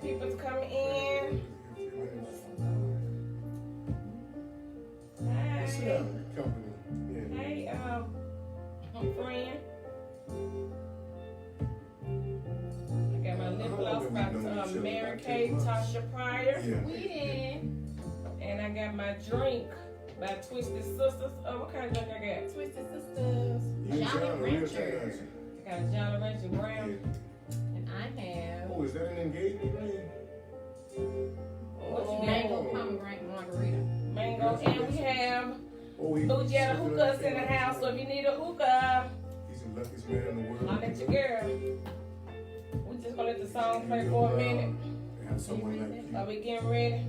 people coming in. Hi. Hey, friend. I got my lip gloss by Mary Kay, Tasha Pryor. Yeah. And I got my drink by Twisted Sisters. Oh, what kind of drink I got? Twisted Sisters. Jolly Rancher. I got a Jolly Rancher brown. And I have. Oh, is that an engagement ring? What you got? Mango pomegranate margarita. Mango. And we have Louisiana hookahs in the house. So if you need a hookah, he's the luckiest man in the world. I'll let your girl. We just gonna let the song play for a minute. Have someone like you. Are we getting ready?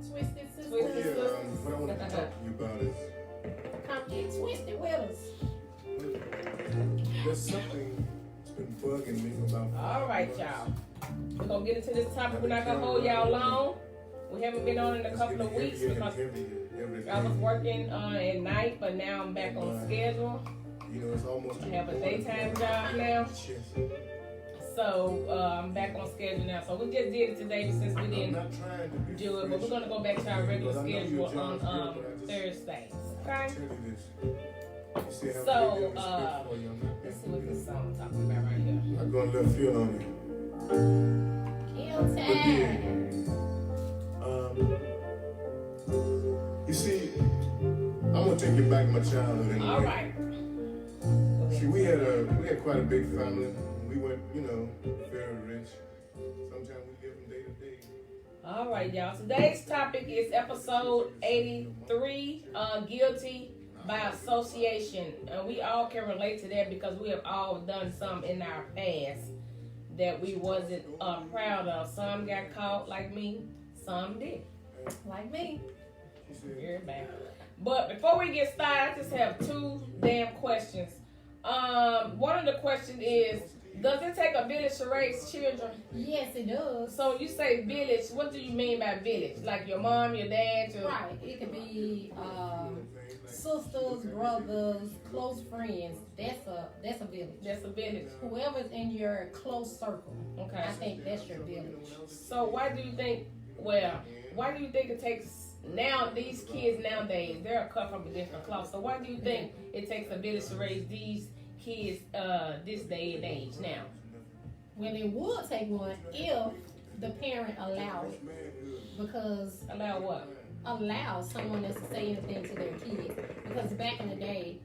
Twisted Sisters. Twisted Sisters. What I want to talk to you about is Come get twisted with us. there's something that's been bugging me about. All right, y'all. We're gonna get into this topic. We're not gonna hold y'all long. We haven't been on in a couple of weeks because I was working at night, but now I'm back on schedule. You know, it's almost I have a daytime job now. So I'm back on schedule now. So we just did it today since we didn't do it, but we're gonna go back to our regular schedule on Thursdays. Okay. So let's see what this song I'm talking about right here. I'm going to let feel on it. You see, I'm gonna take you back to my childhood anyway. All right. See, we had quite a big family. We went, very rich. Sometimes we live from day to day. All right, y'all. Today's topic is episode 83, Guilty by Association. And we all can relate to that because we have all done some in our past that we wasn't proud of. Some got caught like me, some did. Like me. You're back. But before we get started, I just have two damn questions. One of the questions is, does it take a village to raise children? Yes, it does. So you say village, what do you mean by village? Like your mom, your dad, your... Right. It could be sisters, brothers, close friends. That's a village. That's a village. Whoever's in your close circle. Okay. I think that's your village. So why do you think it takes now, these kids nowadays, they're cut from a different cloth. So why do you think it takes a village to raise these kids this day and age now? Well, it would take one if the parent allowed it. Because allow what? Allow someone else to say anything to their kids. Because back in the day,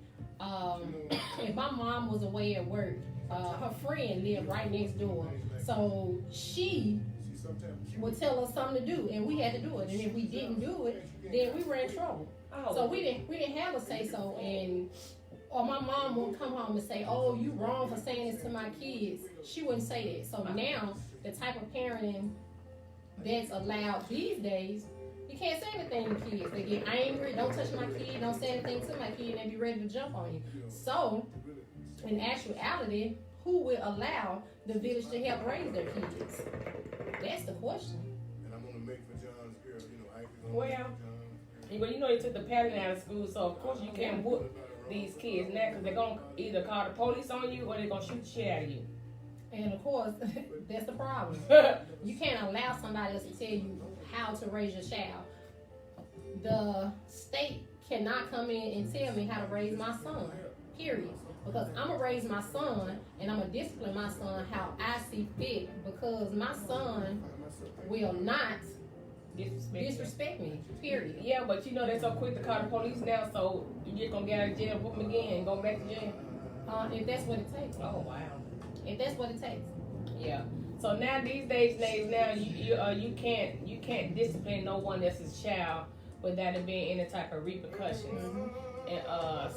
if my mom was away at work, her friend lived right next door. So she would tell us something to do, and we had to do it. And if we didn't do it, then we were in trouble. Oh. So we didn't have a say so. Or my mom would come home and say, "Oh, you wrong for saying this to my kids." She wouldn't say that. So now the type of parenting that's allowed these days, you can't say anything to kids. They get angry. Don't touch my kid. Don't say anything to my kid, and they be ready to jump on you. So in actuality, who will allow the village to help raise their kids? That's the question. And I'm gonna make for John's girl, Well, you took the pattern out of school, so of course you can't whoop these kids now because they're gonna either call the police on you or they're gonna shoot the shit out of you. And of course, that's the problem. You can't allow somebody else to tell you how to raise your child. The state cannot come in and tell me how to raise my son, period. Because I'm going to raise my son and I'm going to discipline my son how I see fit, because my son will not disrespect me, period. Yeah, but they're so quick to call the police now, so you're just going to get out of jail, whoop them again, and go back to jail. If that's what it takes. Oh, wow. If that's what it takes. Yeah. So now these days now you can't discipline no one else's child without it being any type of repercussions. And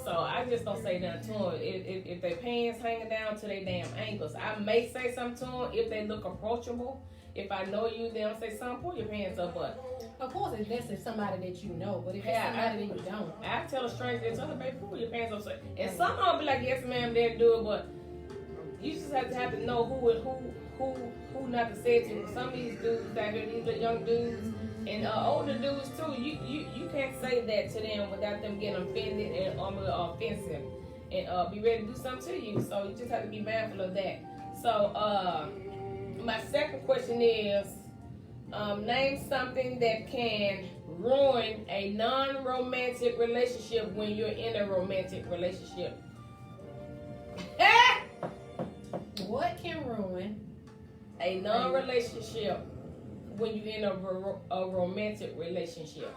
so I just don't say nothing to them. If their pants hanging down to their damn ankles, I may say something to them if they look approachable. If I know you, then I'll say, "Son, pull your pants up." But of course, if somebody that you know, but if it's somebody that you don't, I tell a stranger, "Tell them, baby, pull your pants up." And some of them be like, "Yes, ma'am," they'll do it, but you just have to know who not to say it to. Some of these dudes out here, these little young dudes, and older dudes too. You can't say that to them without them getting offended and offensive, and be ready to do something to you. So you just have to be mindful of that. So my second question is, Name something that can ruin a non-romantic relationship when you're in a romantic relationship. What can ruin a non-relationship when you're in a romantic relationship?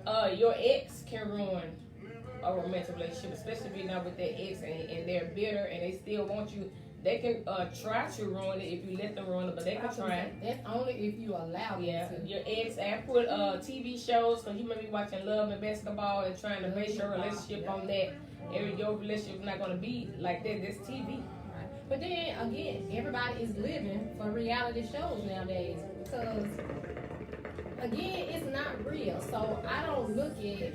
Your ex can ruin a romantic relationship, especially if you're not with their ex and they're bitter and they still want you. They can try to ruin it if you let them ruin it, but they can try. That's only if you allow them to. Your ex, and put TV shows, because you may be watching Love and Basketball and trying to base your relationship on that. Your relationship is not going to be like that. That's TV. But then again, everybody is living for reality shows nowadays because, again, it's not real. So I don't look at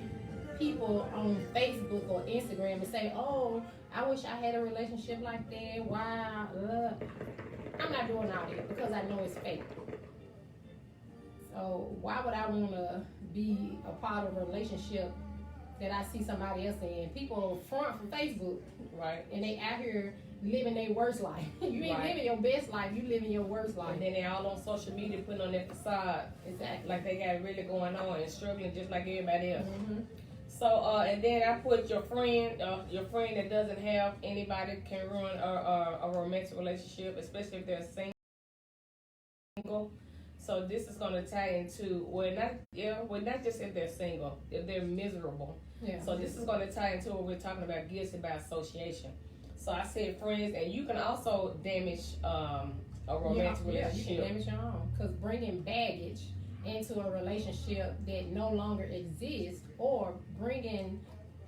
people on Facebook or Instagram and say, "Oh, I wish I had a relationship like that." Why? I'm not doing all that because I know it's fake. So why would I want to be a part of a relationship that I see somebody else in? People front from Facebook, right? And they out here living their worst life. You ain't living your best life, you living your worst life. And then they all on social media putting on their facade. Exactly. Like they got it really going on and struggling just like everybody else. Mm-hmm. So, and then I put your friend that doesn't have anybody can ruin a romantic relationship, especially if they're single. So this is going to tie into, not just if they're single, if they're miserable. Yeah. So this is going to tie into what we're talking about, guilty by association. So I said friends, and you can also damage a romantic relationship. Yeah, you can damage your own. Because bringing baggage into a relationship that no longer exists, or bringing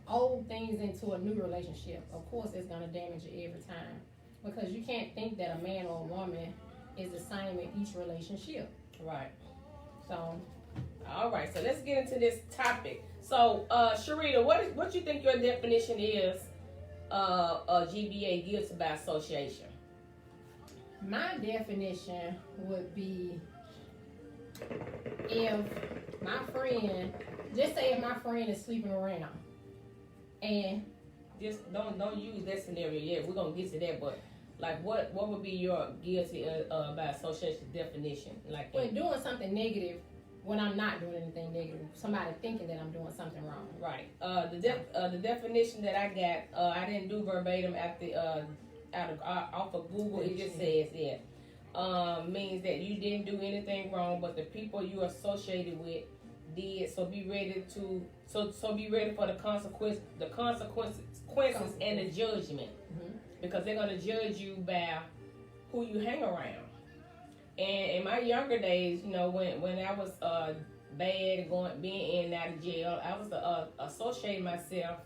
old things into a new relationship, of course it's going to damage it every time. Because you can't think that a man or a woman is the same in each relationship. Right. So, all right. So let's get into this topic. So, Sharita, what you think your definition is of GBA, guilty by association? My definition would be, if my friend, just say if my friend is sleeping around, and just don't use that scenario yet. We're gonna get to that, but like what would be your guilty by association definition? Like when doing something negative when I'm not doing anything negative. Somebody thinking that I'm doing something wrong. Right. The definition that I got, I didn't do verbatim off of Google. It just says means that you didn't do anything wrong, but the people you associated with did. So be ready for the consequences and the judgment, because they're gonna judge you by who you hang around. And in my younger days, when I was bad and being in and out of jail, I was associating myself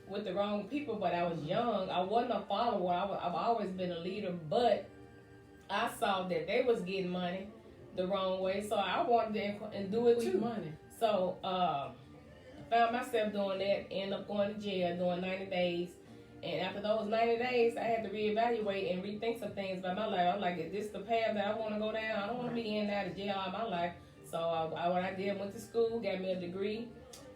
with the wrong people. But I was young. I wasn't a follower. I've always been a leader, but I saw that they was getting money the wrong way, so I wanted to do it too. Money. So I found myself doing that. Ended up going to jail, doing 90 days. And after those 90 days, I had to reevaluate and rethink some things about my life. I was like, is this the path that I want to go down? I don't want to be in and out of jail all my life. So what I did, went to school, got me a degree,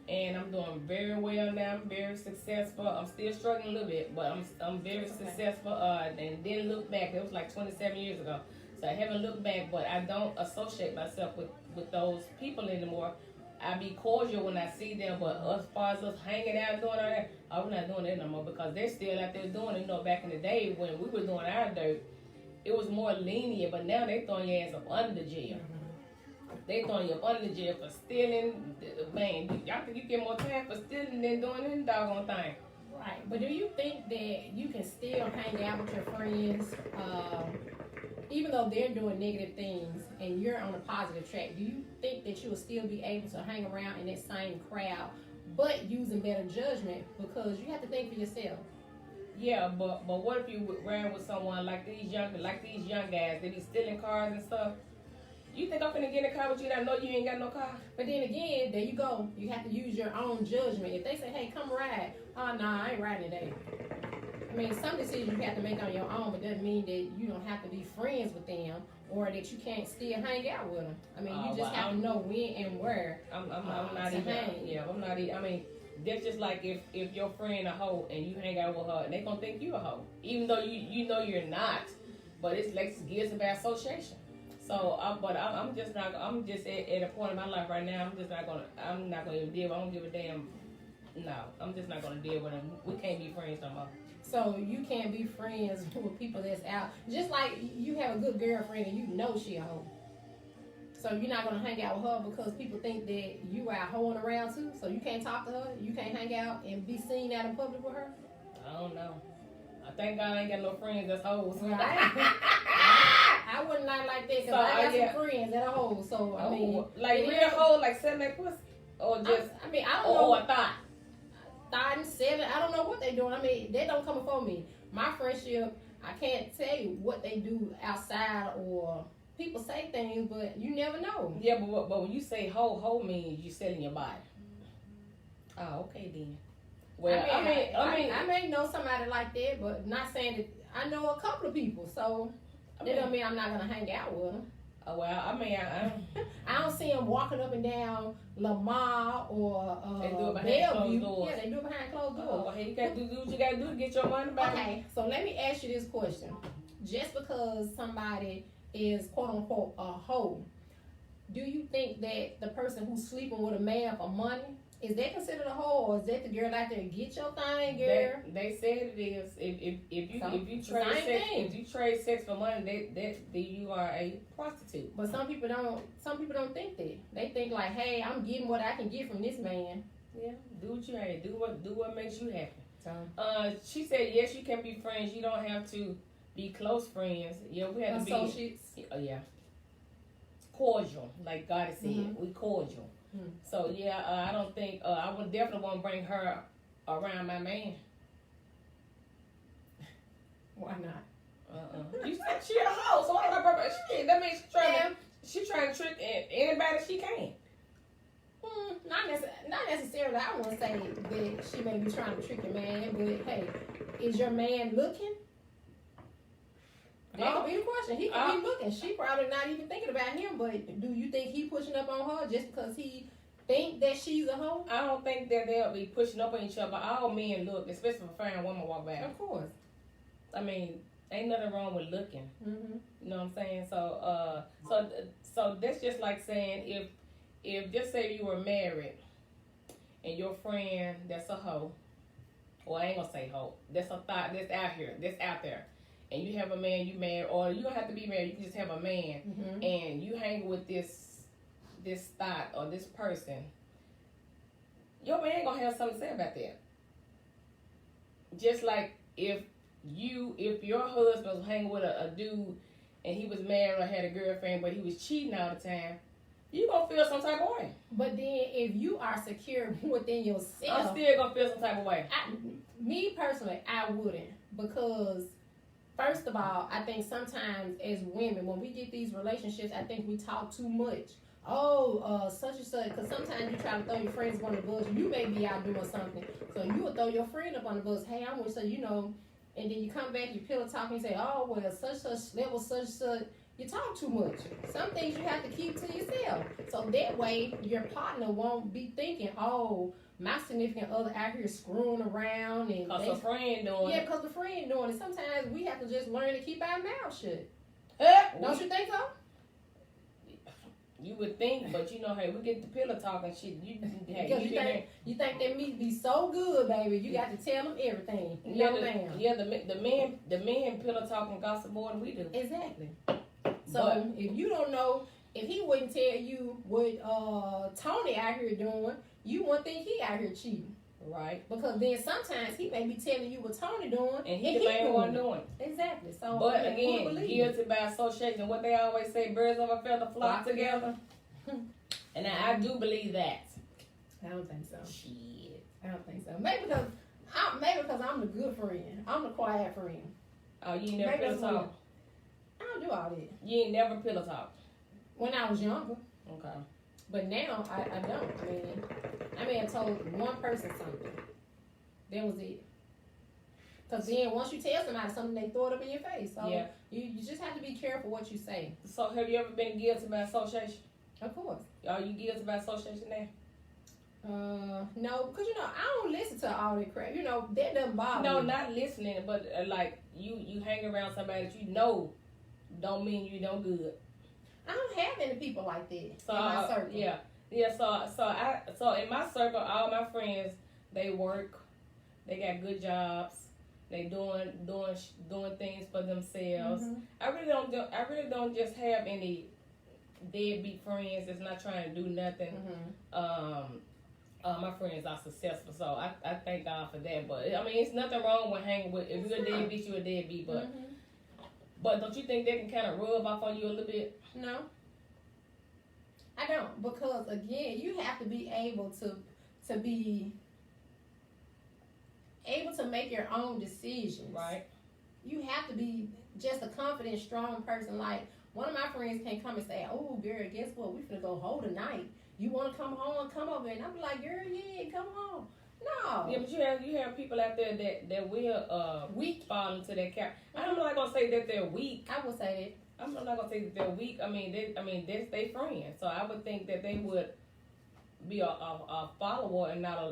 and I'm doing very well now. I'm very successful. I'm still struggling a little bit, but I'm very successful. And didn't look back. It was like 27 years ago. So I haven't looked back, but I don't associate myself with those people anymore. I be cordial when I see them, but as far as us hanging out doing all that, we're not doing that no more, because they're still out there doing it. Back in the day when we were doing our dirt, it was more lenient, but now they throwing your ass up under jail. They throwing you up under jail for stealing. Man, y'all think you get more time for stealing than doing any doggone thing. Right, but do you think that you can still hang out with your friends, even though they're doing negative things and you're on a positive track? Do you think that you will still be able to hang around in that same crowd, but using better judgment? Because you have to think for yourself. Yeah, but what if you ran with someone like these young guys? They be stealing cars and stuff. You think I'm finna get in a car with you that I know you ain't got no car? But then again, there you go. You have to use your own judgment. If they say, hey, come ride. Oh, nah, I ain't riding today. I mean, some decisions you have to make on your own, but doesn't mean that you don't have to be friends with them or that you can't still hang out with them. I mean, you just have to know when and where I'm not even hang. Yeah, I'm not even. I mean, that's just like if your friend a hoe and you hang out with her, and they gonna think you a hoe, even though you know you're not. But it's like guilty by association. So, but I'm just not. I'm just at a point in my life right now. I'm not gonna even deal. I don't give a damn. No, I'm just not gonna deal with them. We can't be friends no more. So you can't be friends with people that's out. Just like you have a good girlfriend and you know she a hoe. So you're not gonna hang out with her because people think that you out hoeing around too. So you can't talk to her. You can't hang out and be seen out in public with her. I don't know. I thank God I ain't got no friends that's hoes. Right. I wouldn't like that because I got some friends that are hoes. So I mean, like real hoes, like selling that pussy, or just I don't know. Or thought. Thought and selling. I don't know what they doing. I mean, they don't come before me. My friendship, I can't tell you what they do outside or. People say things, but you never know. Yeah, but when you say hoe means you selling your body. Oh, okay then. Well, I may know somebody like that, but not saying that I know a couple of people, so that don't mean I'm not gonna hang out with them. Oh well, I don't see them walking up and down Lamar or they do it behind Bellevue. closed doors. Yeah, they do it behind closed doors. Well, you got to do what you got to do to get your money back. Okay, so let me ask you this question: just because somebody is quote unquote a hoe, do you think that the person who's sleeping with a man for money is that considered a hoe, or is that the girl out there get your thing, girl? They said it is. If you trade sex for money, that you are a prostitute. But some people don't think that. They think like, hey, I'm getting what I can get from this man. Yeah, do what you have. Do what makes you happy. So she said yes, you can be friends. You don't have to be close friends. Yeah, we have to be associates. Yeah, cordial, like God said. Mm-hmm. We cordial. Mm-hmm. So yeah, I don't think I would definitely want to bring her around my man. Why not? You said she a hoe, so why not? Shit, that means she trying to trick anybody she can. Not necessarily. I wouldn't say that she may be trying to trick your man, but hey, is your man looking? That could be the question. He could be looking. She probably not even thinking about him, but do you think he pushing up on her just because he think that she's a hoe? I don't think that they'll be pushing up on each other. All men look, especially if a fine woman walk by. Of course. I mean, ain't nothing wrong with looking. Mm-hmm. You know what I'm saying? So that's just like saying if just say you were married and your friend that's a hoe, or I ain't gonna say hoe, that's a thought that's out there. And you have a man you married, or you don't have to be married. You can just have a man, and you hang with this thought or this person. Your man gonna have something to say about that. Just like if your husband was hanging with a dude and he was married or had a girlfriend, but he was cheating all the time, you gonna feel some type of way. But then if you are secure within yourself, I'm still gonna feel some type of way. Me personally, I wouldn't, because first of all, I think sometimes as women, when we get these relationships, I think we talk too much. Oh, such and such, because sometimes you try to throw your friends up on the bus. You may be out doing something, so you will throw your friend up on the bus. Hey, I'm with, so you know, and then you come back, you pillow talk, and you say, oh, well, such level, such. You talk too much. Some things you have to keep to yourself. So that way, your partner won't be thinking, oh, my significant other out here screwing around. And because the friend doing it. Yeah, because the friend doing it. Sometimes we have to just learn to keep our mouth shut. Don't you think so? You would think, but you know, hey, we get the pillow talking shit. You think that meat be so good, baby. You got to tell them everything. The men pillow talking gossip more than we do. Exactly. So if you don't know, if he wouldn't tell you what Tony out here doing, you wouldn't think he out here cheating. Right. Because then sometimes he may be telling you what Tony doing, and he the main one doing it. Exactly. So, but again, guilty by association. What they always say, birds of a feather flock together. And I do believe that. I don't think so. Shit. I don't think so. Maybe because I'm the good friend. I'm the quiet friend. Oh, you ain't never pillow talk? I don't do all that. You ain't never pillow talk? When I was younger. Okay. But now, I don't. I may have told one person something. That was it. Because then once you tell somebody something, they throw it up in your face. So yeah. you just have to be careful what you say. So have you ever been guilty by association? Of course. Are you guilty by association now? No, because I don't listen to all that crap. That doesn't bother me. No, not listening, but like you hang around somebody that you know don't mean you no good. I don't have any people like that So in my circle. Yeah. So in my circle, all my friends, they work, they got good jobs, they doing things for themselves. Mhm. I really don't just have any deadbeat friends that's not trying to do nothing. Mhm. My friends are successful, so I thank God for that. But I mean, it's nothing wrong with hanging with. If you're a deadbeat, you're a deadbeat. But Mhm. but don't you think that can kind of rub off on you a little bit? No, I don't, because again, you have to be able to be able to make your own decisions. Right. You have to be just a confident, strong person. Like, one of my friends can come and say, "Oh, girl, guess what? We finna go hold a night. You want to come home? Come over." And I'm like, "Girl, yeah, come home." No. Yeah, but you have people out there that will Weak. fall into that cap. I'm not gonna say that they're weak. I would say I'm not gonna say that they're weak. I mean, that's their friend. So I would think that they would be a follower and not a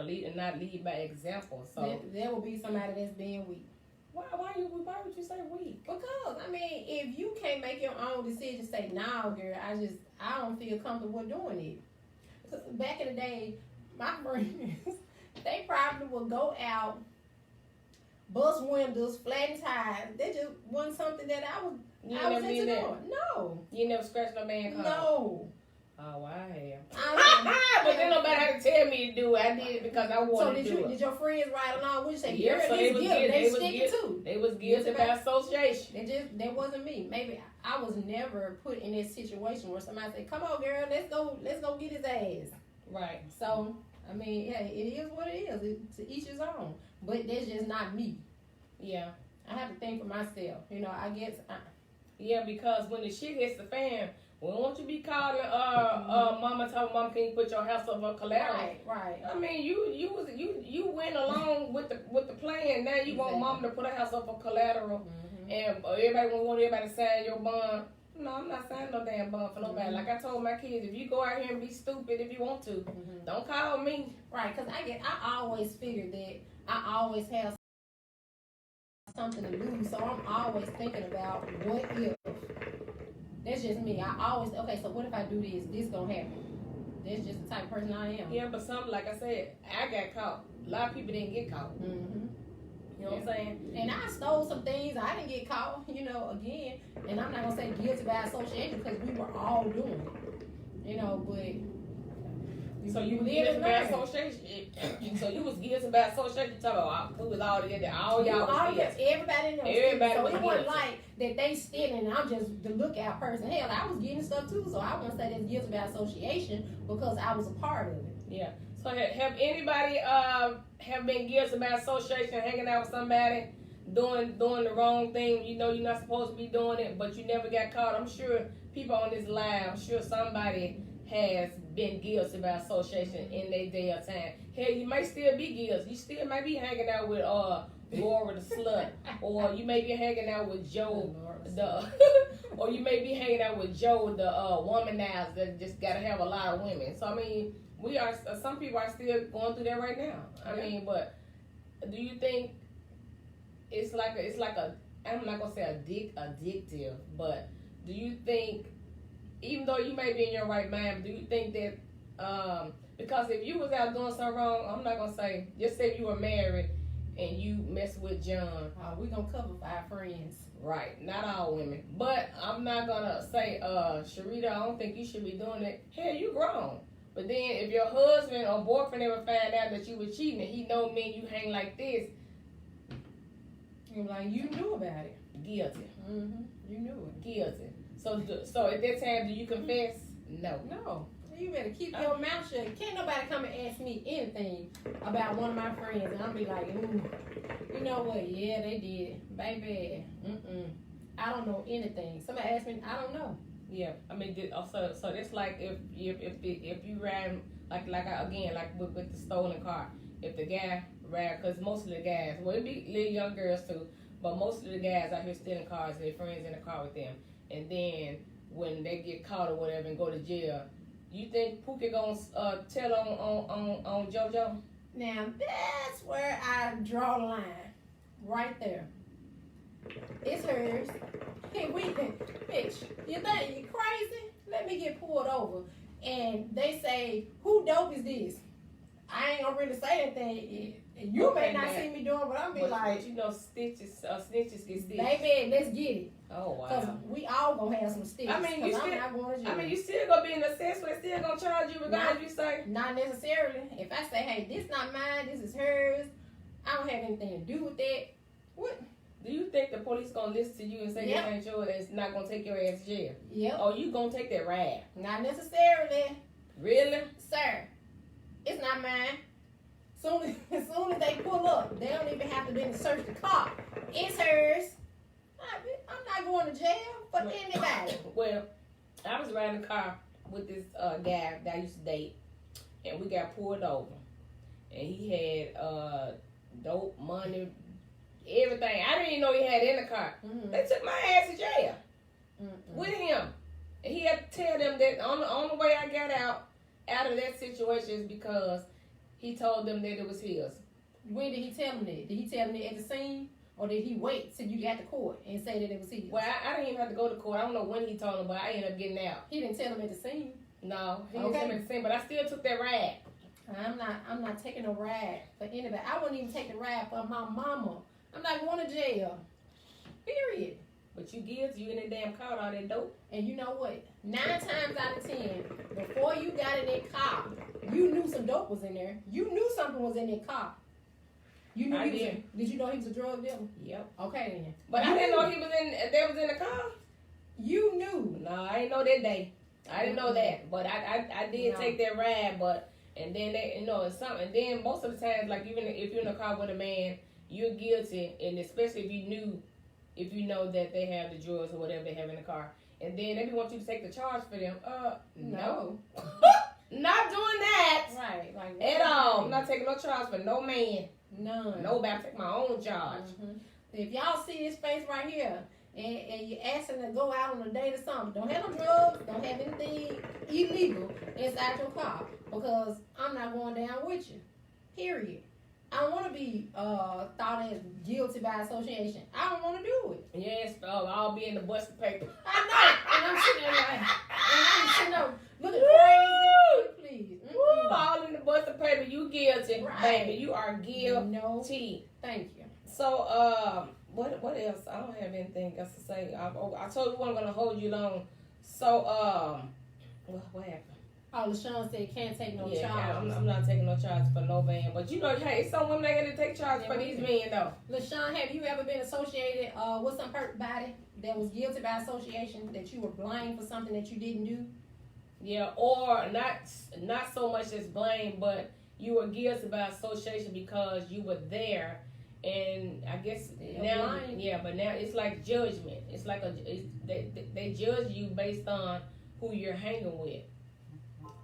lead and not lead by example. So there will be somebody that's being weak. why would you say weak? Because I mean, if you can't make your own decision, say, "No, girl, I don't feel comfortable doing it." 'Cause back in the day, my friends, they probably would go out, bust windows, flatten tires. They just wasn't something that I was into doing. No. You never scratched no man car. No. Oh, I have. I But then nobody had to tell me to do it. I did it because I So wanted to do it. did your friends ride along with you? Say, Yeah, "Girl, so this they was guilty." guilty. They They was stick it too. They was guilty by association. That wasn't me. Maybe I was never put in that situation where somebody said, "Come on, girl, let's go get his ass." Right. So I mean, hey, it is what it is. To each his own. But that's just not me. Yeah. I have to think for myself. You know, I guess. Yeah, because when the shit hits the fan, well, won't you be calling mama, tell mom, can you put your house up for collateral? Right. I mean, you went along with the plan. Now you want mom to put a house up for collateral, Mm-hmm. and want everybody to sign your bond. No, I'm not signing no damn bond for nobody. Mm-hmm. Like I told my kids, if you go out here and be stupid if you want to, Mm-hmm. don't call me. Right, because I always figured that I always have something to lose, so I'm always thinking about what if. That's just me. I always, okay, so what if I do this? This gonna happen. That's just the type of person I am. Yeah, but some, like I said, I got caught. A lot of people didn't get caught. Mm-hmm. You know what I'm saying? And I stole some things. I didn't get caught, again. And I'm not going to say guilty by association because we were all doing it. But. So you guilty by association. So you was guilty by association. You talking about we was all together. All y'all was guilty. Everybody in there. Everybody so was it wasn't guilty. like that they stealing and I'm just the lookout person. Hell, I was getting stuff too. So I won't say that's guilty by association because I was a part of it. Yeah. So have anybody have been guilty by association, hanging out with somebody, doing the wrong thing? You know you're not supposed to be doing it, but you never got caught. I'm sure people on this live, I'm sure somebody has been guilty by association in their day of time. Hell, you may still be guilty. You still might be hanging out with Laura the slut, or you may be hanging out with Joe or you may be hanging out with Joe the womanizer that just gotta have a lot of women. So I mean. Some people are still going through that right now. I mean, but do you think it's like a I'm not gonna say addictive, but do you think even though you may be in your right mind, do you think that because if you was out doing something wrong, I'm not gonna say just say you were married and you mess with John. We're gonna cover 5 friends. Right, not all women, but I'm not gonna say Sharita, I don't think you should be doing it. Hell, you grown. But then if your husband or boyfriend ever find out that you were cheating and he know me and you hang like this, you're like, you knew about it. Guilty. Mm-hmm. You knew it. Guilty. So at that time, do you confess? No. No. You better keep your mouth shut. Can't nobody come and ask me anything about one of my friends and I'll be like, ooh, you know what? Yeah, they did. Baby, I don't know anything. Somebody asked me, I don't know. Yeah, I mean, so that's like if you ride like with the stolen car. If the guy ride, because most of the guys, well, it be little young girls too, but most of the guys out here stealing cars, their friends in the car with them, and then when they get caught or whatever and go to jail, you think Pookie gonna tell on JoJo? Now that's where I draw the line, right there. It's hers. Hey, bitch, you think you let me get pulled over. And they say, who dope is this? I ain't gonna really say anything. You may not see me doing, but I'm be like, but you know, snitches get stitches. Baby, let's get it. Oh wow. Cause we all gonna have some stitches. I mean, you still, I'm not going to jail. I mean, you still gonna be in the sense where they still gonna charge you regardless. You say not necessarily. If I say, hey, this not mine, this is hers, I don't have anything to do with that. What? Do you think the police gonna listen to you and say this ain't yours? It's not gonna take your ass to jail. Yep. Oh, you gonna take that ride? Not necessarily. Really? Sir, it's not mine. As soon as they pull up, they don't even have to then search the car. It's hers. I'm not going to jail for anybody. Well, I was riding a car with this guy that I used to date, and we got pulled over. And he had dope, money, everything. I didn't even know he had it in the car. Mm-hmm. They took my ass to jail with him. And he had to tell them that on the way I got out of that situation is because he told them that it was his. When did he tell them that? Did he tell them that at the scene? Or did he wait till you got to court and say that it was his? Well, I didn't even have to go to court. I don't know when he told them, but I ended up getting out. He didn't tell them at the scene? No, he didn't tell them at the scene, but I still took that ride. I'm not taking a ride for anybody. I wouldn't even take a ride for my mama. I'm not going to jail. Period. But you guilty, you in that damn car with all that dope. And you know what? 9 times out of 10, before you got in that car, you knew some dope was in there. You knew something was in that car. You knew did you know he was a drug dealer? Yep. Okay then. But I didn't know he was that was in the car. You knew. No, I didn't know that day. I didn't know that. But I did take that ride, and then they, it's something. And then most of the times, like even if you're in a car with a man, you're guilty, and especially if you know that they have the drugs or whatever they have in the car. And then they want you to take the charge for them. No. Not doing that. Right. Like at all. I'm not taking no charge for no man. None. Nobody. I take my own charge. Mm-hmm. If y'all see this face right here and you're asking to go out on a date or something, don't have no drugs, don't have anything illegal inside your car because I'm not going down with you. Period. I don't want to be thought as guilty by association. I don't want to do it. Yes, I'll be in the busted paper. I know. And I'm sitting there like, looking crazy. Please. Woo, all in the busted paper. You guilty, right. Baby. You are guilty. No. Thank you. So, what else? I don't have anything else to say. I told you I wasn't going to hold you long. So, what happened? Oh, LaShawn said can't take no charge. I'm not taking no charge for no man. But hey, some women ain't gonna take charge for these men though. LaShawn, have you ever been associated with somebody that was guilty by association that you were blamed for something that you didn't do? Yeah, or not so much as blame, but you were guilty by association because you were there, and I guess now, but now it's like judgment. It's like they judge you based on who you're hanging with.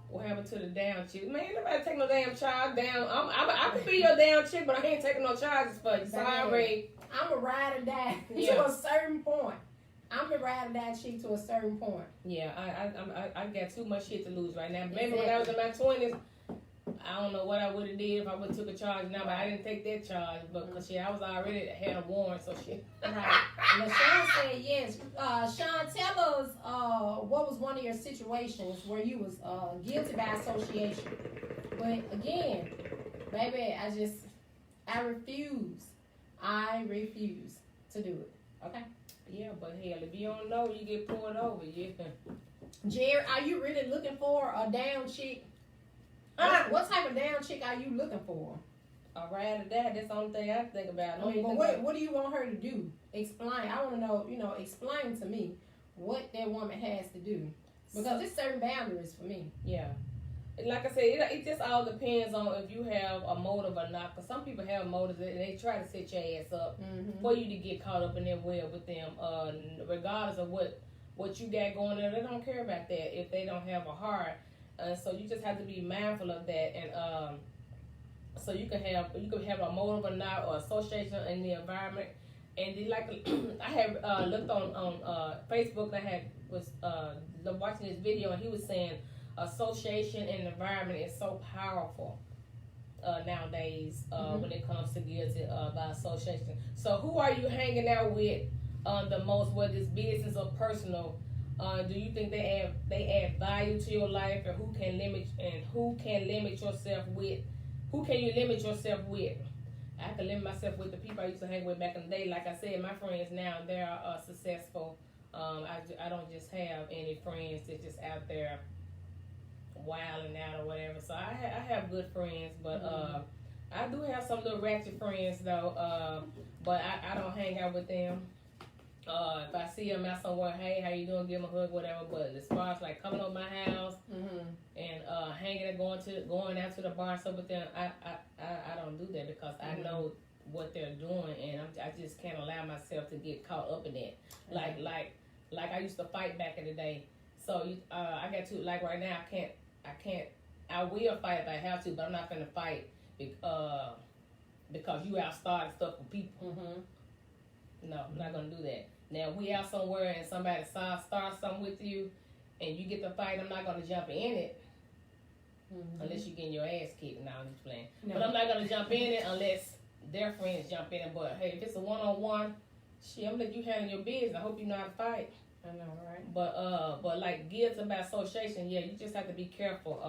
What happened to the down chick? Man, nobody take no damn charge down. I could be your down chick, but I ain't taking no charges for you. Sorry. I'm a ride or die to a certain point. I'm a ride or die chick to a certain point. Yeah, I got too much shit to lose right now. Maybe when I was in my 20s, I don't know what I would have did if I would have took a charge now, but I didn't take that charge because I was already had a warrant, so shit. Right. LaShawn said yes. Sean, tell us what was one of your situations where you was guilty by association. But again, baby, I refuse to do it. Okay? Yeah, but hell, if you don't know, you get pulled over. Yeah. Jerry, are you really looking for a down chick? What type of down chick are you looking for? A ride or die, that's the only thing I think about. What do you want her to do? Explain. I want to know, explain to me what that woman has to do. Because there's certain boundaries for me. Yeah. Like I said, it just all depends on if you have a motive or not. Because some people have motives and they try to set your ass up for you to get caught up in their web with them. Regardless of what you got going there, they don't care about that if they don't have a heart. So you just have to be mindful of that, and so you can have a motive or not, or association in the environment. And then, like I have looked on Facebook, I was watching this video, and he was saying association and environment is so powerful nowadays when it comes to guilty by association. So who are you hanging out with the most, whether it's business or personal? Do you think they add value to your life, or who can limit yourself with? Who can you limit yourself with? I can limit myself with the people I used to hang with back in the day. Like I said, my friends now, they're successful. I don't just have any friends that's just out there wilding out or whatever. So I have good friends, but I do have some little ratchet friends though. But I don't hang out with them. If I see them out somewhere, hey, how you doing? Give them a hug, whatever. But as far as like coming over my house and hanging and going out to the bar and stuff with them, I don't do that because I know what they're doing, and I just can't allow myself to get caught up in that. Like I used to fight back in the day. So I got to, like right now, I will fight if I have to, but I'm not gonna fight because you outstarted stuff with people. No, I'm not gonna do that. Now, if we out somewhere and somebody starts something with you and you get to fight, I'm not gonna jump in it unless you're getting your ass kicked. No, I'm just playing. No. But I'm not gonna jump in it unless their friends jump in it. But hey, if it's a one-on-one, shit, I'm gonna let you handle your business. I hope you know how to fight. I know, right? But like guilt about association, yeah, you just have to be careful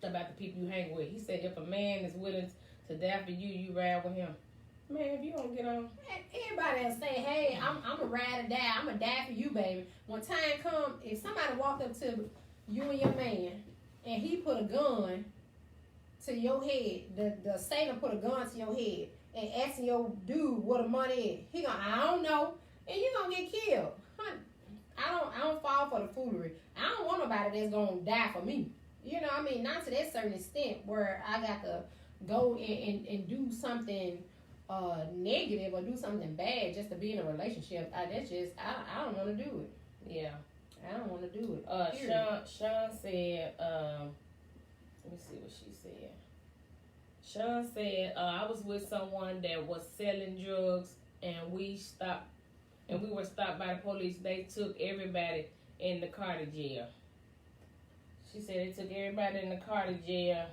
about the people you hang with. He said if a man is willing to die for you, you ride with him. Man, if you don't get on, everybody will say, "Hey, I'm a ride or die. I'm a die for you, baby." When time come, if somebody walked up to you and your man, and he put a gun to your head, the Satan put a gun to your head, and asking your dude what the money is, he gonna, I don't know, and you gonna get killed. I don't fall for the foolery. I don't want nobody that's gonna die for me. You know, what I mean, not to that certain extent where I got to go and do something negative or do something bad just to be in a relationship. I don't want to do it. Yeah, I don't want to do it. Sean said, let me see what she said. Sean said, I was with someone that was selling drugs, and we were stopped by the police. They took everybody in the car to jail. She said they took everybody in the car to jail,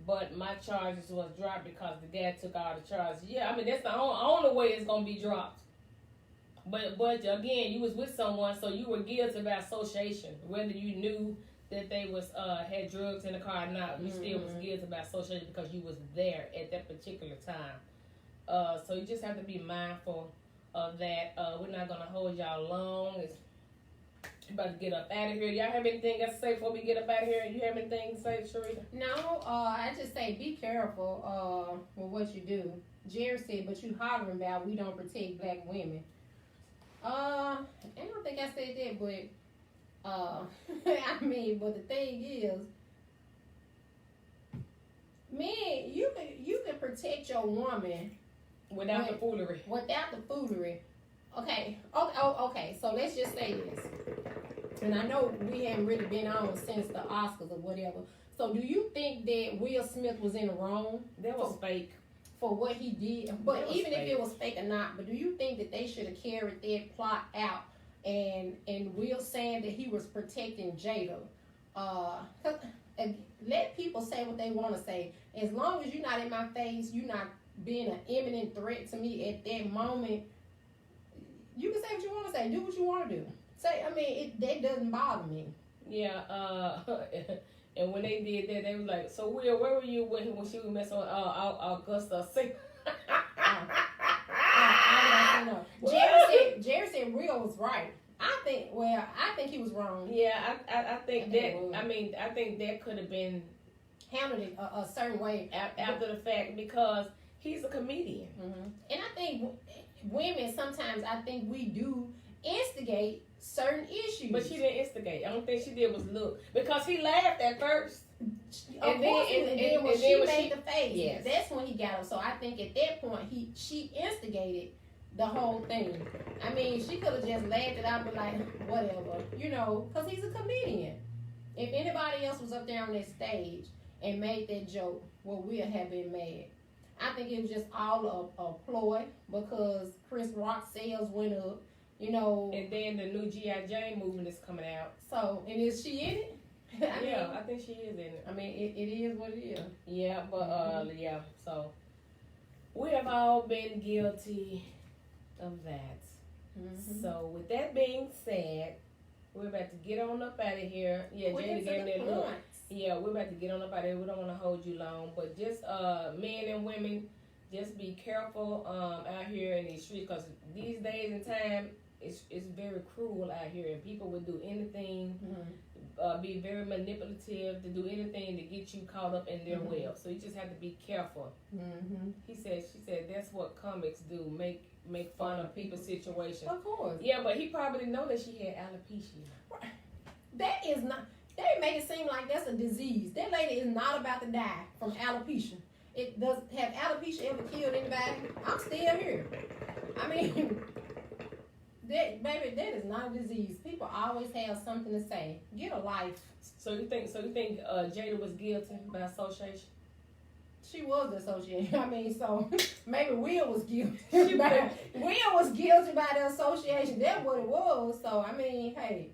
but my charges was dropped because the guy took all the charges. Yeah, I mean, that's the only way it's going to be dropped. But again, you was with someone, so you were guilty about association. Whether you knew that they was had drugs in the car or not, you still was guilty about association because you was there at that particular time. So you just have to be mindful of that. We're not going to hold y'all long. It's about to get up out of here. Y'all have anything else to say before we get up out of here? You have anything to say, Sharita? No, I just say be careful with what you do. Jerry said, but you hollering about we don't protect black women. I don't think I said that, but I mean, but the thing is, man, you can protect your woman without the foolery. Without the foolery. Okay. So let's just say this. And I know we haven't really been on since the Oscars or whatever. So do you think that Will Smith was in the wrong? That was fake. For what he did. But even if it was fake or not, but do you think that they should have carried that plot out and Will saying that he was protecting Jada? Let people say what they want to say. As long as you're not in my face, you're not being an imminent threat to me at that moment, you can say what you want to say. Do what you want to do. Say, I mean, that doesn't bother me. Yeah, and when they did that, they was like, so Will, where were you when she was messing with Augusta? Jerry said Will was right. I think he was wrong. Yeah, I think that, I mean, I think that could have been handled it a certain way after the fact because he's a comedian. And I think women, sometimes I think we do instigate certain issues. But she didn't instigate. I don't think she did was look. Because he laughed at first. And then when she made the face, yes, that's when he got her. So I think at that point, she instigated the whole thing. I mean, she could have just laughed it out and be like, whatever, you know, because he's a comedian. If anybody else was up there on that stage and made that joke, well, we'll have been mad. I think it was just all a ploy because Chris Rock's sales went up, you know. And then the new G.I. Jane movement is coming out. So, and is she in it? I think she is in it. I mean, it is what it is. Yeah, but, yeah, so we have all been guilty of that. Mm-hmm. So with that being said, we're about to get on up out of here. Yeah, Jada gave me that look. Yeah, we're about to get on up out of here. We don't want to hold you long, but just men and women, just be careful out here in these streets, because these days and time, it's very cruel out here, and people will do anything, be very manipulative, to do anything to get you caught up in their web. So you just have to be careful. She said that's what comics do, make fun of people's situations. Of course. Yeah, but he probably didn't know that she had alopecia. That is not. They make it seem like that's a disease. That lady is not about to die from alopecia. It does have alopecia ever killed anybody? I'm still here. I mean, that is not a disease. People always have something to say. Get a life. So you think Jada was guilty by association? She was the association. I mean, so maybe Will was guilty. Will was guilty by the association. That's what it was. So I mean, hey,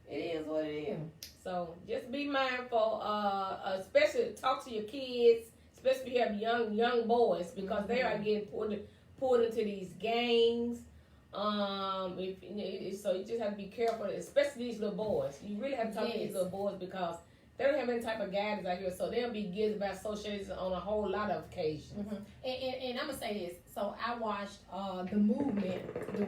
it is what it is. So just be mindful. Especially talk to your kids. Especially if you have young boys, because they are getting pulled into these gangs. So you just have to be careful, especially these little boys. You really have to talk to these little boys, because they don't have any type of guidance out here, so they'll be guilty by association on a whole lot of occasions. And I'm gonna say this. So I watched the movement, the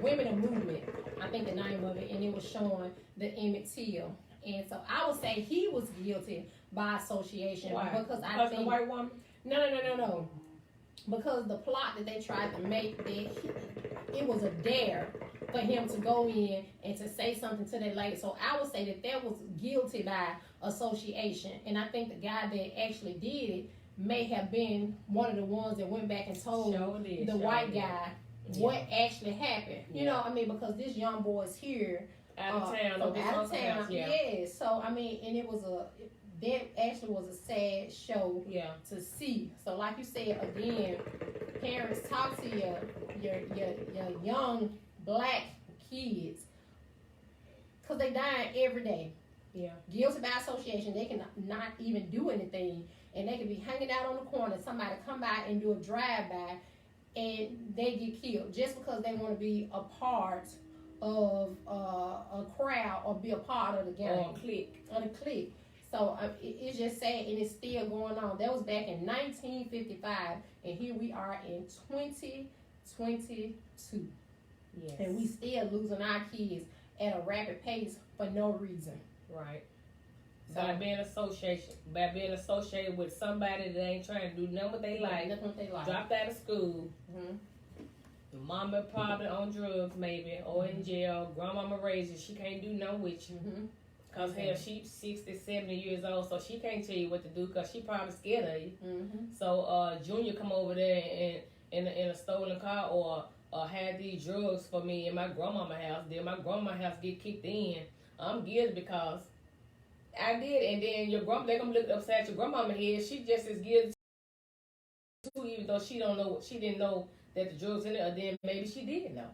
Women of Movement, I think the name of it, and it was showing the Emmett Till. And so I would say he was guilty by association. Why? Because I think the white woman. No. Because the plot that they tried to make, it was a dare for him to go in and to say something to that lady. So I would say that was guilty by association. And I think the guy that actually did it may have been one of the ones that went back and told the white guy what actually happened. You know, I mean, because this young boy is here out of town. Yeah. So I mean, and that actually was a sad show to see. So like you said, again, parents, talk to your young black kids, because they dying every day. Yeah. Guilty by association. They can not even do anything, and they can be hanging out on the corner. Somebody come by and do a drive-by, and they get killed just because they want to be a part of a crowd or be a part of the gang. Or a clique. So it's just sad, and it's still going on. That was back in 1955, and here we are in 2022. Yes. And we still losing our kids at a rapid pace for no reason. Right. So by being associated with somebody that ain't trying to do nothing what they like, dropped out of school, the mama probably on drugs maybe, or in jail, grandmama raised you, she can't do nothing with you. Because hell, she's 60, 70 years old, so she can't tell you what to do, because she probably scared of you. So Junior come over there in a stolen car, or had these drugs for me in my grandmama house. Then my grandma house get kicked in. I'm guilty because I did. And then they gonna look upside your grandmama head. She just as guilty too, even though she didn't know that the drugs in it, or then maybe she did know.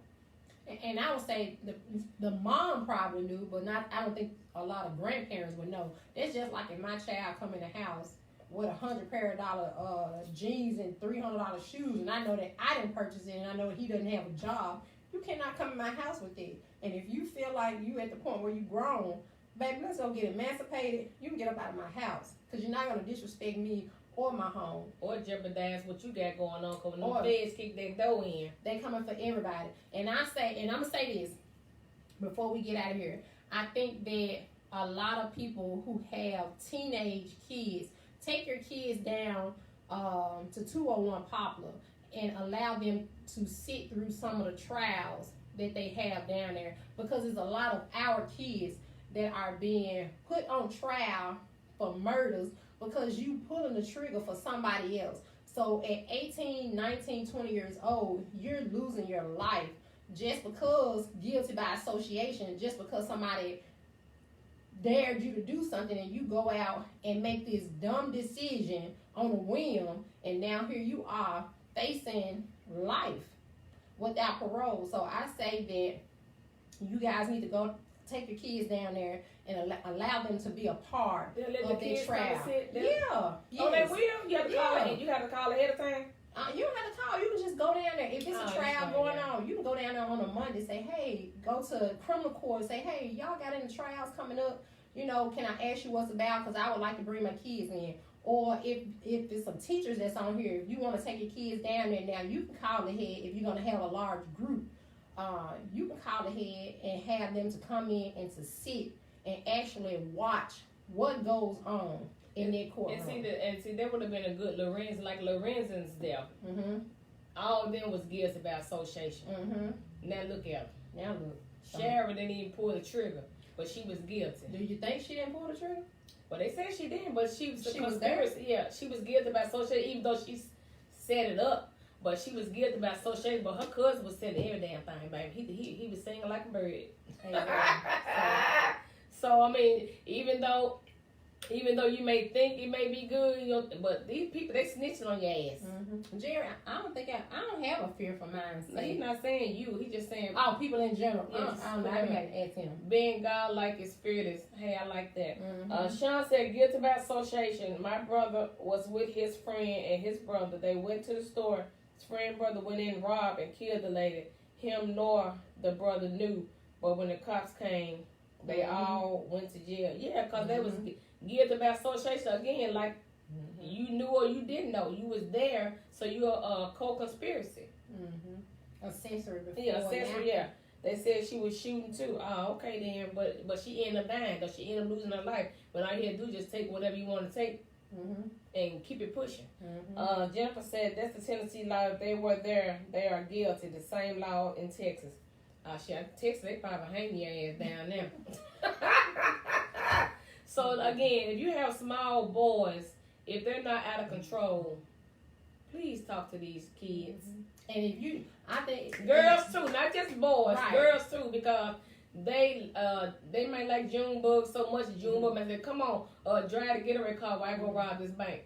And I would say the mom probably knew, but I don't think a lot of grandparents would know. It's just like if my child come in the house with $100 pair of jeans and $300 shoes, and I know that I didn't purchase it, and I know that he doesn't have a job, you cannot come in my house with it. And if you feel like you at the point where you grown, baby, let's go get emancipated. You can get up out of my house, because you're not going to disrespect me or my home. Or jeopardize what you got going on, because when the feds kick that door in. They coming for everybody. And I'm going to say this before we get out of here. I think that a lot of people who have teenage kids, take your kids down to 201 Poplar and allow them to sit through some of the trials that they have down there, because there's a lot of our kids that are being put on trial for murders because you pulling the trigger for somebody else. So at 18, 19, 20 years old, you're losing your life just because guilty by association, just because somebody dared you to do something and you go out and make this dumb decision on a whim, and now here you are facing life without parole. So I say that you guys need to go take your kids down there and allow them to be a part of their trial. Oh, they will? You have to call ahead of time? You don't have to call. You can just go down there. If it's a trial going on, you can go down there on a Monday. Say, hey, go to criminal court. Say, hey, y'all got any trials coming up? You know, can I ask you what's about? Because I would like to bring my kids in. Or if it's some teachers that's on here, if you want to take your kids down there now, you can call ahead. If you're going to have a large group, you can call ahead and have them to come in and to sit and actually watch what goes on in their courtroom. And see, there would have been a good Lorenz, like Lorenzens there. Mm-hmm. All of them was guilty by association. Mm-hmm. Now look at her. Now look. Sharon didn't even pull the trigger, but she was guilty. Do you think she didn't pull the trigger? Well, they said she didn't, but she was conspiracy. Yeah, she was guilty by association, even though she set it up. But she was guilty by association. But her cousin was setting every damn thing, baby. He was singing like a bird. So I mean, even though you may think it may be good, you know, but these people, they snitching on your ass. Mm-hmm. Jerry, I don't have a fear for mine. No, he's not saying you. He's just saying people in general. Yes. I don't know. I got to ask him. Being God like his spirit is. Hey, I like that. Mm-hmm. Sean said guilty by association. My brother was with his friend and his brother. They went to the store. His friend brother went in, robbed, and killed the lady. Him nor the brother knew. But when the cops came, they all went to jail. Yeah, because they was guilty by association again. Like you knew or you didn't know. You was there, so you're a co-conspiracy. Accessory before. Yeah, accessory. Yeah. They said she was shooting too. Oh, okay then. But she ended up dying because she ended up losing her life. But all you had to do is just take whatever you want to take and keep it pushing. Jennifer said that's the Tennessee law. If they were there, they are guilty. The same law in Texas. Texas, they probably hang your ass down there. So again, if you have small boys, if they're not out of control, please talk to these kids. And if I think girls too, not just boys, right. Girls too, because they might like Junebug so much. Junebug might say, "Come on, drive the getaway car while I go rob this bank."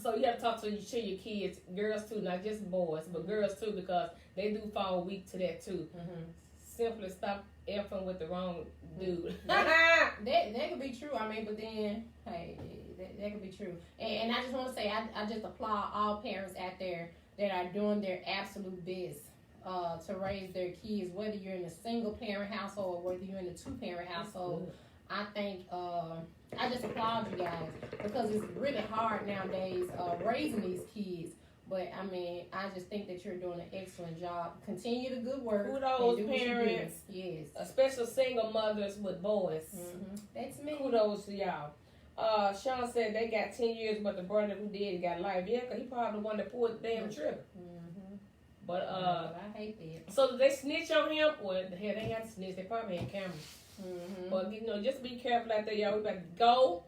So you have to talk to your kids, girls too, not just boys, but girls too, because they do fall weak to that too. Simply stop effing with the wrong dude. that could be true. I mean, but then, hey, that could be true. And I just want to say, I just applaud all parents out there that are doing their absolute best to raise their kids, whether you're in a single parent household or whether you're in a 2-parent household. I think I just applaud you guys because it's really hard nowadays raising these kids. But I mean, I just think that you're doing an excellent job. Continue the good work. Kudos, parents. Yes. Especially single mothers with boys. That's me. Kudos to y'all. Sean said they got 10 years, but the brother who did got life. Yeah, because he probably the one that pulled the damn trigger. But I hate that. So did they snitch on him? Well, hell, they had to snitch. They probably had cameras. But you know, just be careful out there, y'all. We about to go.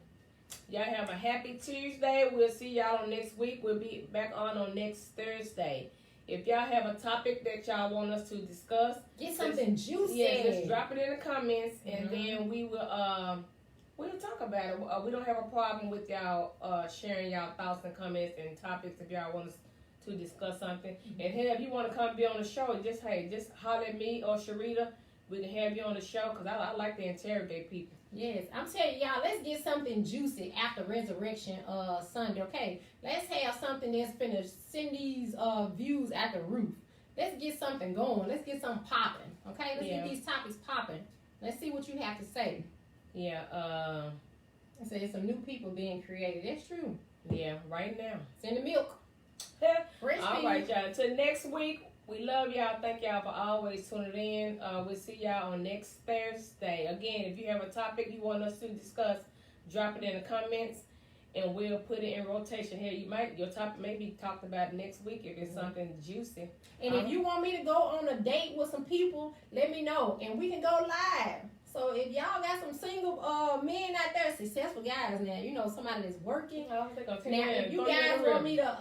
Y'all have a happy Tuesday. We'll see y'all next week. We'll be back on next Thursday. If y'all have a topic that y'all want us to discuss, get something juicy. Yeah, just drop it in the comments, and then we will we'll talk about it. We don't have a problem with y'all sharing y'all thoughts and comments and topics if y'all want us to discuss something. And hey, if you want to come be on the show, just holler at me or Sharita. We can have you on the show because I like to interrogate people. Yes, I'm telling y'all, let's get something juicy after Resurrection Sunday, okay? Let's have something that's finna send these views at the roof. Let's get something going. Let's get something popping, okay? Let's get these topics popping. Let's see what you have to say. Yeah, I said there's some new people being created. That's true. Yeah, right now. Send the milk. All right, y'all. Until next week. We love y'all. Thank y'all for always tuning in. We'll see y'all on next Thursday. Again, if you have a topic you want us to discuss, drop it in the comments, and we'll put it in rotation here. Your topic may be talked about next week if it's something juicy. And if you want me to go on a date with some people, let me know, and we can go live. So if y'all got some single men out there, successful guys now, you know, somebody that's working. I don't think I'm now, if you guys want me to